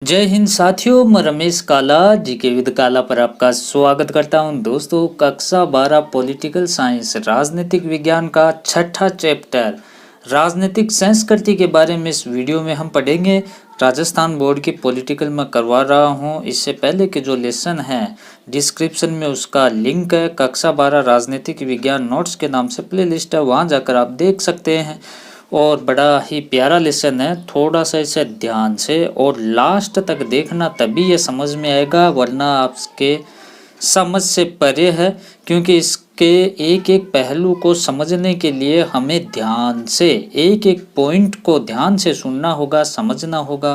जय हिंद साथियों, मैं रमेश काला जीके विद काला पर आपका स्वागत करता हूं। दोस्तों, कक्षा 12 पॉलिटिकल साइंस राजनीतिक विज्ञान का छठा चैप्टर राजनीतिक संस्कृति के बारे में इस वीडियो में हम पढ़ेंगे। राजस्थान बोर्ड की पॉलिटिकल में करवा रहा हूं। इससे पहले के जो लेसन है डिस्क्रिप्शन में उसका लिंक है। कक्षा 12 राजनीतिक विज्ञान नोट्स के नाम से प्ले लिस्ट है, वहाँ जाकर आप देख सकते हैं। और बड़ा ही प्यारा लेसन है, थोड़ा सा इसे ध्यान से और लास्ट तक देखना, तभी ये समझ में आएगा, वरना आपके समझ से परे है। क्योंकि इसके एक एक पहलू को समझने के लिए हमें ध्यान से एक एक पॉइंट को ध्यान से सुनना होगा, समझना होगा।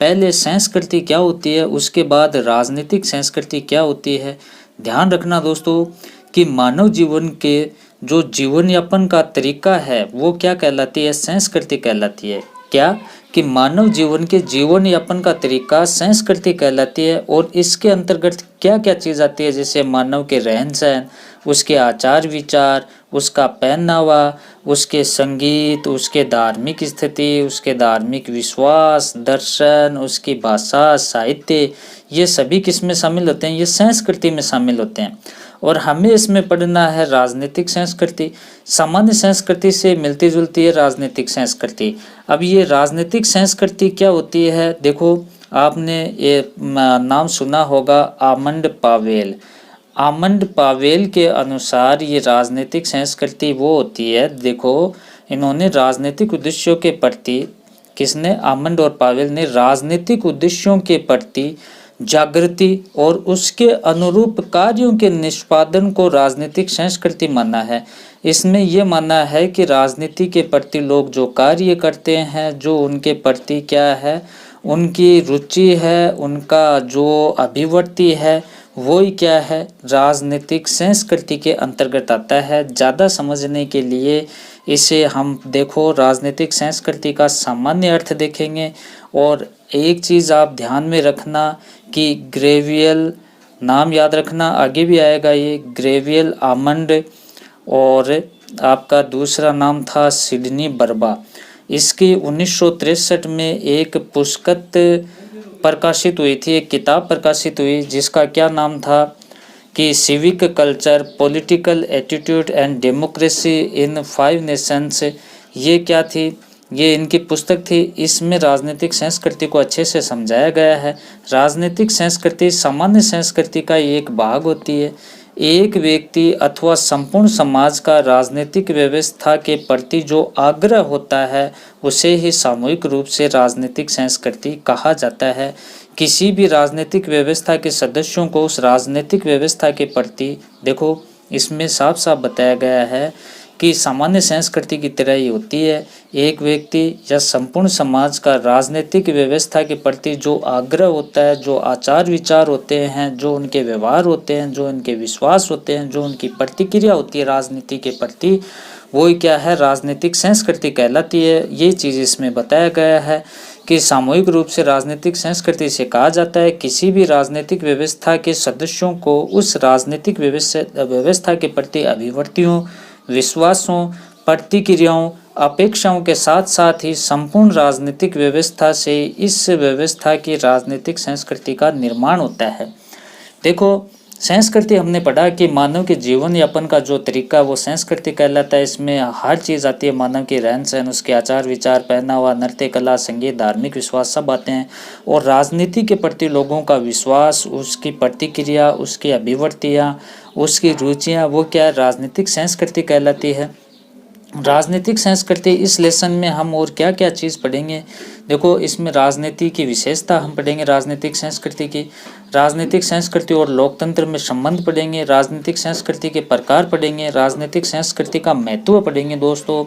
पहले संस्कृति क्या होती है, उसके बाद राजनीतिक संस्कृति क्या होती है। ध्यान रखना दोस्तों कि मानव जीवन के जो जीवन यापन का तरीका है वो क्या कहलाती है, संस्कृति कहलाती है। क्या कि मानव जीवन के जीवन यापन का तरीका संस्कृति कहलाती है। और इसके अंतर्गत क्या क्या चीज़ आती है, जैसे मानव के रहन सहन, उसके आचार विचार, उसका पहनावा, उसके संगीत, उसके धार्मिक स्थिति, उसके धार्मिक विश्वास, दर्शन, उसकी भाषा, साहित्य, ये सभी किस में शामिल होते हैं, ये संस्कृति में शामिल होते हैं। और हमें इसमें पढ़ना है राजनीतिक संस्कृति। सामान्य संस्कृति से मिलती जुलती है राजनीतिक संस्कृति। अब ये राजनीतिक संस्कृति क्या होती है, देखो आपने ये नाम सुना होगा, आमंड पावेल। आमंड पावेल के अनुसार ये राजनीतिक संस्कृति वो होती है, देखो इन्होंने राजनीतिक उद्देश्यों के प्रति, किसने, आमंड और पावेल ने राजनीतिक उद्देश्यों के प्रति जागृति और उसके अनुरूप कार्यों के निष्पादन को राजनीतिक संस्कृति माना है। इसमें यह माना है कि राजनीति के प्रति लोग जो कार्य करते हैं, जो उनके प्रति क्या है, उनकी रुचि है, उनका जो अभिव्यक्ति है, वो ही क्या है, राजनीतिक संस्कृति के अंतर्गत आता है। ज़्यादा समझने के लिए इसे हम देखो राजनीतिक संस्कृति का सामान्य अर्थ देखेंगे। और एक चीज़ आप ध्यान में रखना कि ग्रेवियल, नाम याद रखना, आगे भी आएगा ये, ग्रेवियल आमंड, और आपका दूसरा नाम था सिडनी बर्बा। इसकी 1963 में एक पुस्तक प्रकाशित हुई थी, एक किताब प्रकाशित हुई, जिसका क्या नाम था कि civic culture, political attitude and democracy in 5 Nations. ये क्या थी, ये इनकी पुस्तक थी। इसमें राजनीतिक संस्कृति को अच्छे से समझाया गया है। राजनीतिक संस्कृति सामान्य संस्कृति का एक भाग होती है। एक व्यक्ति अथवा संपूर्ण समाज का राजनीतिक व्यवस्था के प्रति जो आग्रह होता है उसे ही सामूहिक रूप से राजनीतिक संस्कृति कहा जाता है। किसी भी राजनीतिक व्यवस्था के सदस्यों को उस राजनीतिक व्यवस्था के प्रति, देखो इसमें साफ साफ बताया गया है कि सामान्य संस्कृति की तरह ही होती है। एक व्यक्ति या संपूर्ण समाज का राजनीतिक व्यवस्था के प्रति जो आग्रह होता है, जो आचार विचार होते हैं, जो उनके व्यवहार होते हैं, जो उनके विश्वास होते हैं, जो उनकी प्रतिक्रिया होती है राजनीति के प्रति, वो ही क्या है, राजनीतिक संस्कृति कहलाती है। ये चीज़ इसमें बताया गया है कि सामूहिक रूप से राजनीतिक संस्कृति से कहा जाता है किसी भी राजनीतिक व्यवस्था के सदस्यों को उस राजनीतिक व्यवस्था के प्रति अभिव्यक्तियों, विश्वासों, प्रतिक्रियाओं, अपेक्षाओं के साथ साथ ही संपूर्ण राजनीतिक व्यवस्था से इस व्यवस्था की राजनीतिक संस्कृति का निर्माण होता है। देखो संस्कृति हमने पढ़ा कि मानव के जीवन यापन का जो तरीका वो संस्कृति कहलाता है। इसमें हर चीज़ आती है, मानव के रहन सहन, उसके आचार विचार, पहनावा, नृत्य कला, संगीत, धार्मिक विश्वास, सब आते हैं। और राजनीति के प्रति लोगों का विश्वास, उसकी प्रतिक्रिया, उसकी अभिव्यक्तियाँ, उसकी रुचियाँ, वो क्या है, राजनीतिक संस्कृति कहलाती है। राजनीतिक संस्कृति इस लेसन में हम और क्या क्या चीज़ पढ़ेंगे, देखो इसमें राजनीति की विशेषता हम पढ़ेंगे, राजनीतिक संस्कृति की, राजनीतिक संस्कृति और लोकतंत्र में संबंध पढ़ेंगे, राजनीतिक संस्कृति के प्रकार पढ़ेंगे, राजनीतिक संस्कृति का महत्व पढ़ेंगे दोस्तों।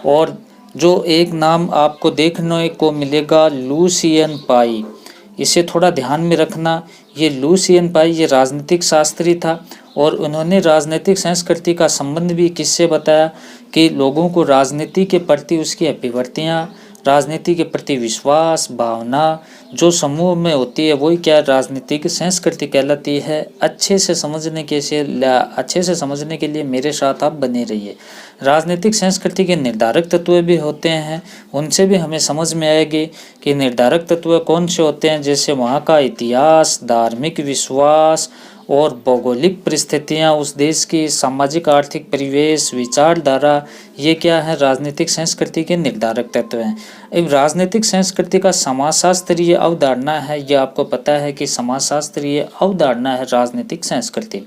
और जो एक नाम आपको देखने को मिलेगा, लुसियन पाई, इसे थोड़ा ध्यान में रखना। ये लुसियन पाई ये राजनीतिक शास्त्री था और उन्होंने राजनीतिक संस्कृति का संबंध भी किससे बताया कि लोगों को राजनीति के प्रति उसकी अभिव्यक्तियाँ, राजनीति के प्रति विश्वास, भावना, जो समूह में होती है वही क्या राजनीतिक संस्कृति कहलाती है। अच्छे से समझने के लिए मेरे साथ आप बने रहिए। राजनीतिक संस्कृति के निर्धारक तत्व भी होते हैं, उनसे भी हमें समझ में आएगी कि निर्धारक तत्व कौन से होते हैं, जैसे वहाँ का इतिहास, धार्मिक विश्वास और भौगोलिक परिस्थितियाँ, उस देश की सामाजिक आर्थिक परिवेश, विचारधारा, ये क्या है राजनीतिक संस्कृति के निर्धारक तत्व हैं। अब राजनीतिक संस्कृति का समाजशास्त्रीय अवधारणा है, यह आपको पता है कि समाजशास्त्रीय अवधारणा है राजनीतिक संस्कृति।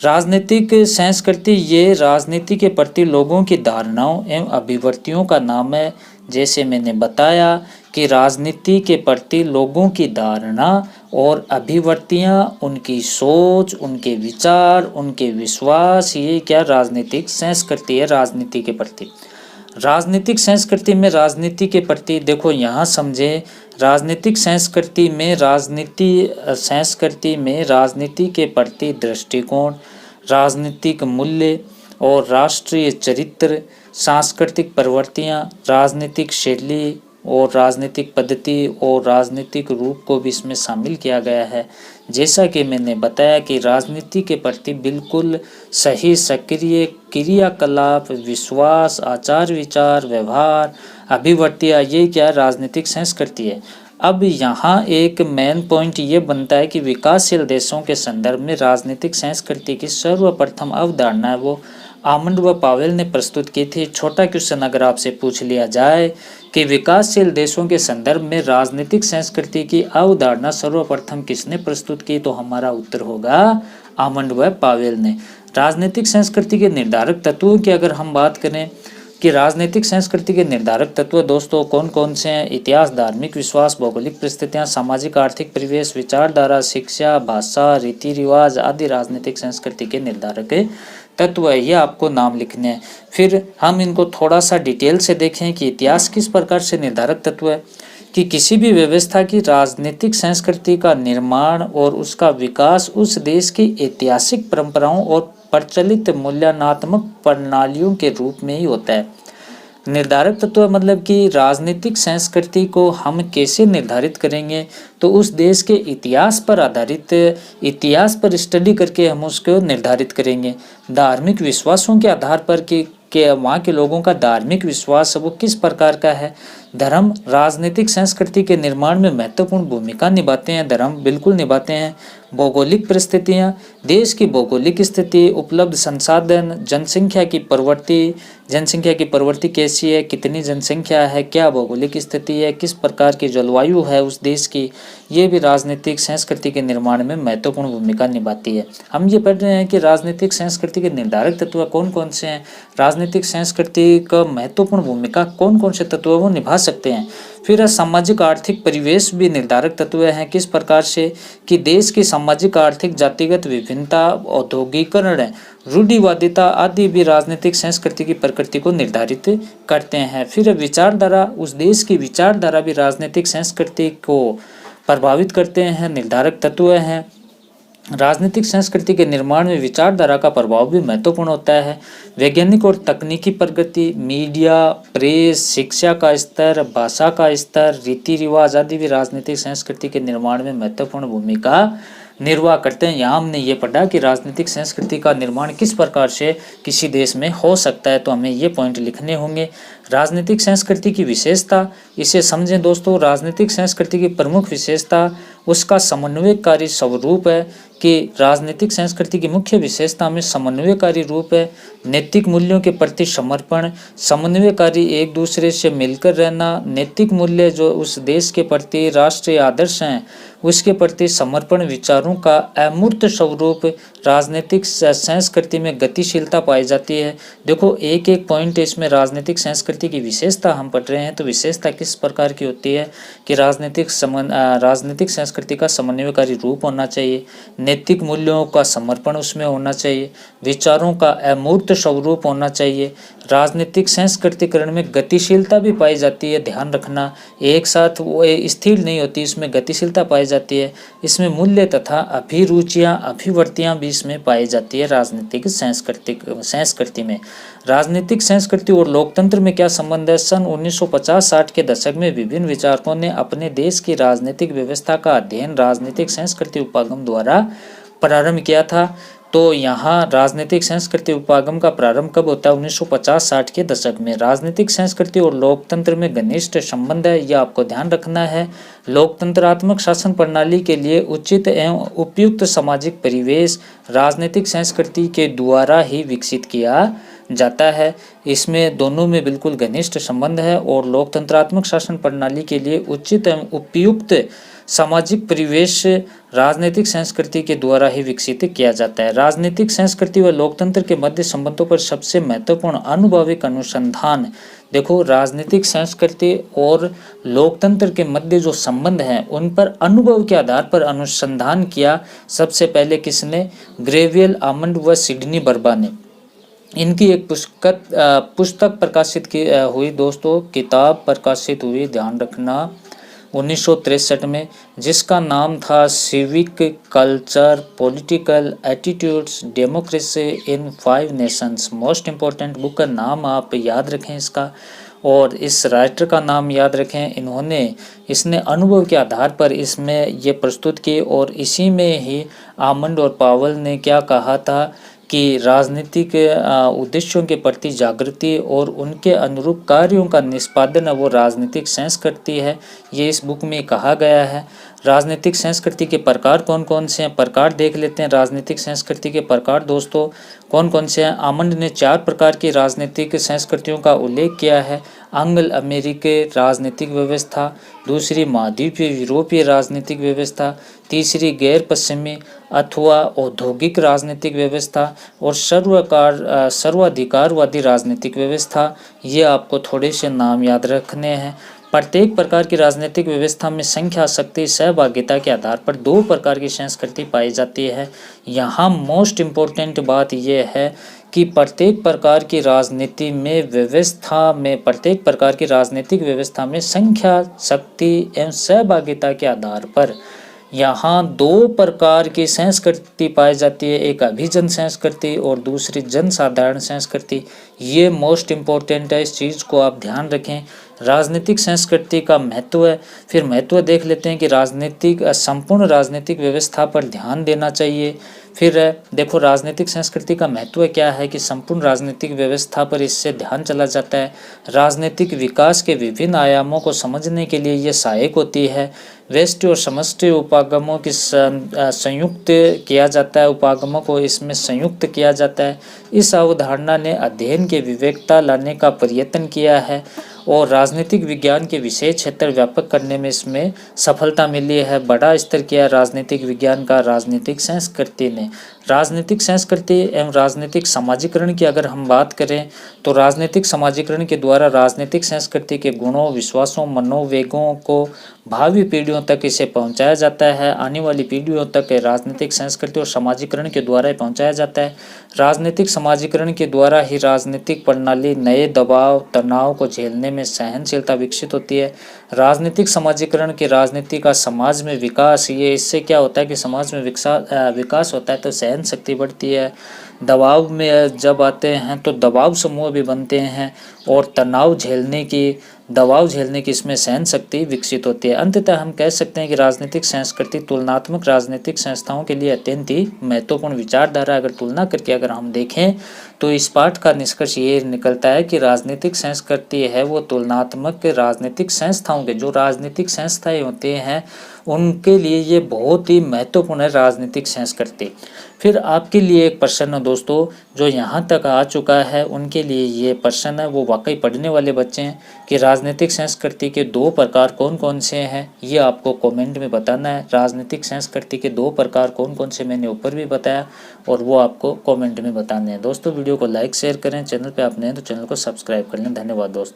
राजनीतिक संस्कृति ये राजनीति के प्रति लोगों की धारणाओं एवं अभिव्यक्तियों का नाम है। जैसे मैंने बताया कि राजनीति के प्रति लोगों की धारणा और अभिव्यक्तियाँ, उनकी सोच, उनके विचार, उनके विश्वास, ये क्या राजनीतिक संस्कृति है राजनीति के प्रति। राजनीतिक संस्कृति में राजनीति के प्रति देखो यहाँ समझे, राजनीतिक संस्कृति में राजनीति के प्रति दृष्टिकोण, राजनीतिक मूल्य और राष्ट्रीय चरित्र, सांस्कृतिक प्रवृत्तियाँ, राजनीतिक शैली और राजनीतिक पद्धति और राजनीतिक रूप को भी इसमें शामिल किया गया है। जैसा कि मैंने बताया कि राजनीति के प्रति बिल्कुल सही सक्रिय क्रियाकलाप, विश्वास, आचार विचार, व्यवहार, अभिव्यक्तियाँ, ये क्या राजनीतिक संस्कृति है। अब यहाँ एक मेन पॉइंट ये बनता है कि विकासशील देशों के संदर्भ में राजनीतिक संस्कृति की सर्वप्रथम अवधारणा है वो आमंड व पावेल ने प्रस्तुत की थी। छोटा क्वेश्चन अगर आपसे पूछ लिया जाए कि विकासशील देशों के संदर्भ में राजनीतिक संस्कृति की अवधारणा सर्वप्रथम किसने प्रस्तुत की, तो हमारा उत्तर होगा आमंड व पावेल ने। राजनीतिक संस्कृति के निर्धारक तत्वों की अगर हम बात करें कि राजनीतिक संस्कृति के निर्धारक तत्व दोस्तों कौन कौन से हैं, इतिहास, धार्मिक विश्वास, भौगोलिक परिस्थितियां, सामाजिक आर्थिक परिवेश, विचारधारा, शिक्षा, भाषा, रीति रिवाज आदि राजनीतिक संस्कृति के निर्धारक तत्व है। ये आपको नाम लिखने हैं। फिर हम इनको थोड़ा सा डिटेल से देखें कि इतिहास किस प्रकार से निर्धारक तत्व है, कि किसी भी व्यवस्था की राजनीतिक संस्कृति का निर्माण और उसका विकास उस देश की ऐतिहासिक परंपराओं और प्रचलित मूल्यांकनात्मक प्रणालियों के रूप में ही होता है। निर्धारक तत्व मतलब कि राजनीतिक संस्कृति को हम कैसे निर्धारित करेंगे, तो उस देश के इतिहास पर आधारित, इतिहास पर स्टडी करके हम उसको निर्धारित करेंगे। धार्मिक विश्वासों के आधार पर कि वहाँ के लोगों का धार्मिक विश्वास वो किस प्रकार का है। धर्म राजनीतिक संस्कृति के निर्माण में महत्वपूर्ण भूमिका निभाते हैं, धर्म बिल्कुल निभाते हैं। भौगोलिक परिस्थितियाँ, देश की भौगोलिक स्थिति, उपलब्ध संसाधन, जनसंख्या की प्रवृत्ति कैसी है, कितनी जनसंख्या है, क्या भौगोलिक स्थिति है, किस प्रकार की जलवायु है उस देश की, ये भी राजनीतिक संस्कृति के निर्माण में महत्वपूर्ण भूमिका निभाती है। हम ये पढ़ रहे हैं कि राजनीतिक संस्कृति के निर्धारक तत्व कौन कौन से हैं, राजनीतिक संस्कृति का महत्वपूर्ण भूमिका कौन कौन से तत्व वो निभा सकते हैं। फिर सामाजिक आर्थिक परिवेश भी निर्धारक तत्व हैं, किस प्रकार से कि देश की सामाजिक आर्थिक जातिगत विभिन्नता, औद्योगिकरण, रूढ़िवादिता आदि भी राजनीतिक संस्कृति की प्रकृति को निर्धारित करते हैं। फिर विचारधारा, उस देश की विचारधारा भी राजनीतिक संस्कृति को प्रभावित करते हैं, निर्धारक तत्व हैं। राजनीतिक संस्कृति के निर्माण में विचारधारा का प्रभाव भी महत्वपूर्ण होता है। वैज्ञानिक और तकनीकी प्रगति, मीडिया, प्रेस, शिक्षा का स्तर, भाषा का स्तर, रीति रिवाज आदि भी राजनीतिक संस्कृति के निर्माण में महत्वपूर्ण भूमिका निर्वाह करते हैं। यहाँ हमने ये पढ़ा कि राजनीतिक संस्कृति का निर्माण किस प्रकार से किसी देश में हो सकता है, तो हमें ये पॉइंट लिखने होंगे। राजनीतिक संस्कृति की विशेषता, इसे समझें दोस्तों। राजनीतिक संस्कृति की प्रमुख विशेषता उसका समन्वयकारी स्वरूप है, कि राजनीतिक संस्कृति की मुख्य विशेषता में समन्वयकारी रूप है। नैतिक मूल्यों के प्रति समर्पण, समन्वयकारी एक दूसरे से मिलकर रहना, नैतिक मूल्य जो उस देश के प्रति राष्ट्रीय आदर्श हैं उसके प्रति समर्पण, विचारों का अमूर्त स्वरूप। राजनीतिक संस्कृति में गतिशीलता पाई जाती है। देखो एक एक पॉइंट इसमें राजनीतिक संस्कृति की विशेषता हम पढ़ रहे हैं, तो विशेषता किस प्रकार की होती है कि राजनीतिक संस्कृति का समन्वयकारी रूप होना चाहिए, नैतिक मूल्यों का समर्पण उसमें होना चाहिए, विचारों का अमूर्त स्वरूप होना चाहिए। राजनीतिक संस्कृतिकरण में गतिशीलता भी पाई जाती है, ध्यान रखना, एक साथ वो स्थिर नहीं होती, इसमें गतिशीलता पाई जाती है। इसमें मूल्य तथा अभिरुचियाँ अभिवृत्तियाँ भी इसमें पाई जाती है राजनीतिक संस्कृति में। राजनीतिक संस्कृति और लोकतंत्र में क्या संबंध है? सन 1950-60 के दशक में विभिन्न विचारकों ने अपने देश की राजनीतिक व्यवस्था का अध्ययन राजनीतिक संस्कृति उपागम द्वारा प्रारंभ किया था। तो यहाँ राजनीतिक संस्कृति उपागम का प्रारंभ कब होता है? 1950-60 के दशक में। राजनीतिक संस्कृति और लोकतंत्र में घनिष्ठ संबंध है, यह आपको ध्यान रखना है। लोकतंत्रात्मक शासन प्रणाली के लिए उचित एवं उपयुक्त सामाजिक परिवेश राजनीतिक संस्कृति के द्वारा ही विकसित किया जाता है। इसमें दोनों में बिल्कुल घनिष्ठ संबंध है। और लोकतंत्रात्मक शासन प्रणाली के लिए उचित एवं उपयुक्त सामाजिक परिवेश राजनीतिक संस्कृति के द्वारा ही विकसित किया जाता है। राजनीतिक संस्कृति व लोकतंत्र के मध्य संबंधों पर सबसे महत्वपूर्ण आनुभविक अनुसंधान, देखो राजनीतिक संस्कृति और लोकतंत्र के मध्य जो संबंध हैं उन पर अनुभव के आधार पर अनुसंधान किया सबसे पहले किसने? ग्रेवियल, आमंड व सिडनी बर्बा ने। इनकी एक पुस्तक प्रकाशित की हुई दोस्तों, किताब प्रकाशित हुई, ध्यान रखना, 1963 में, जिसका नाम था civic culture political attitudes democracy in 5 Nations. Most important book का नाम आप याद रखें इसका, और इस राइटर का नाम याद रखें। इसने अनुभव के आधार पर इसमें ये प्रस्तुत की। और इसी में ही आमंड और पावल ने क्या कहा था कि राजनीतिक उद्देश्यों के प्रति जागृति और उनके अनुरूप कार्यों का निष्पादन वो राजनीतिक संस्कृति है, ये इस बुक में कहा गया है। राजनीतिक संस्कृति के प्रकार कौन कौन से हैं? प्रकार देख लेते हैं। राजनीतिक संस्कृति के प्रकार दोस्तों कौन कौन से हैं? आमंड ने 4 प्रकार की राजनीतिक संस्कृतियों का उल्लेख किया है। एंग्लो अमेरिकी राजनीतिक व्यवस्था, दूसरी महाद्वीपीय यूरोपीय राजनीतिक व्यवस्था, तीसरी गैर पश्चिमी अथवा औद्योगिक राजनीतिक व्यवस्था, और सर्वाधिकारवादी राजनीतिक व्यवस्था। ये आपको थोड़े से नाम याद रखने हैं। प्रत्येक प्रकार की राजनीतिक व्यवस्था में संख्या, शक्ति, सहभागिता के आधार पर 2 प्रकार की संस्कृति पाई जाती है। यहाँ मोस्ट इम्पोर्टेंट बात यह है कि प्रत्येक प्रकार की राजनीति में प्रत्येक प्रकार की राजनीतिक व्यवस्था में संख्या, शक्ति एवं सहभागिता के आधार पर यहाँ 2 प्रकार की संस्कृति पाई जाती है, एक अभिजन संस्कृति और दूसरी जनसाधारण संस्कृति। ये मोस्ट इम्पोर्टेंट है, इस चीज़ को आप ध्यान रखें। राजनीतिक संस्कृति का महत्व है, फिर महत्व देख लेते हैं कि संपूर्ण राजनीतिक व्यवस्था पर ध्यान देना चाहिए। फिर देखो राजनीतिक संस्कृति का महत्व क्या है कि संपूर्ण राजनीतिक व्यवस्था पर इससे ध्यान चला जाता है। राजनीतिक विकास के विभिन्न आयामों को समझने के लिए ये सहायक होती है। व्यष्टि और समष्टि उपागमों की संयुक्त किया जाता है, उपागमों को इसमें संयुक्त किया जाता है। इस अवधारणा ने अध्ययन के विवेकता लाने का प्रयत्न किया है और राजनीतिक विज्ञान के विशेष क्षेत्र व्यापक करने में इसमें सफलता मिली है। बड़ा स्तर किया राजनीतिक विज्ञान का राजनीतिक संस्कृति ने। राजनीतिक संस्कृति एवं राजनीतिक समाजीकरण की अगर हम बात करें तो राजनीतिक समाजीकरण के द्वारा राजनीतिक संस्कृति के गुणों, विश्वासों, मनोवेगों को भावी पीढ़ियों तक इसे पहुंचाया जाता है। आने वाली पीढ़ियों तक राजनीतिक संस्कृति और समाजीकरण के द्वारा ही पहुंचाया जाता है। राजनीतिक समाजीकरण के द्वारा ही राजनीतिक प्रणाली नए दबाव, तनाव को झेलने में सहनशीलता विकसित होती है। राजनीतिक समाजीकरण के राजनीति का समाज में विकास, ये इससे क्या होता है कि समाज में विकास होता है तो सहन शक्ति बढ़ती है। दबाव में जब आते हैं तो दबाव समूह भी बनते हैं और दबाव झेलने की इसमें सहन शक्ति विकसित होती है। अंततः हम कह सकते हैं कि राजनीतिक संस्कृति तुलनात्मक राजनीतिक संस्थाओं के लिए अत्यंत ही महत्वपूर्ण विचारधारा। अगर तुलना करके अगर हम देखें तो इस पाठ का निष्कर्ष ये निकलता है कि राजनीतिक संस्कृति है वो तुलनात्मक राजनीतिक संस्थाओं के, जो राजनीतिक संस्थाएं होते हैं उनके लिए ये बहुत ही महत्वपूर्ण है राजनीतिक संस्कृति। फिर आपके लिए एक प्रश्न है दोस्तों, जो यहाँ तक आ चुका है उनके लिए ये प्रश्न है, वो वाकई पढ़ने वाले बच्चे हैं कि राजनीतिक संस्कृति के 2 प्रकार कौन कौन से हैं, ये आपको कमेंट में बताना है। राजनीतिक संस्कृति के 2 प्रकार कौन कौन से मैंने ऊपर भी बताया और वो आपको कमेंट में बताने हैं। दोस्तों वीडियो को लाइक शेयर करें, चैनल पे आप नए हैं तो चैनल को सब्सक्राइब कर लें। धन्यवाद दोस्तों।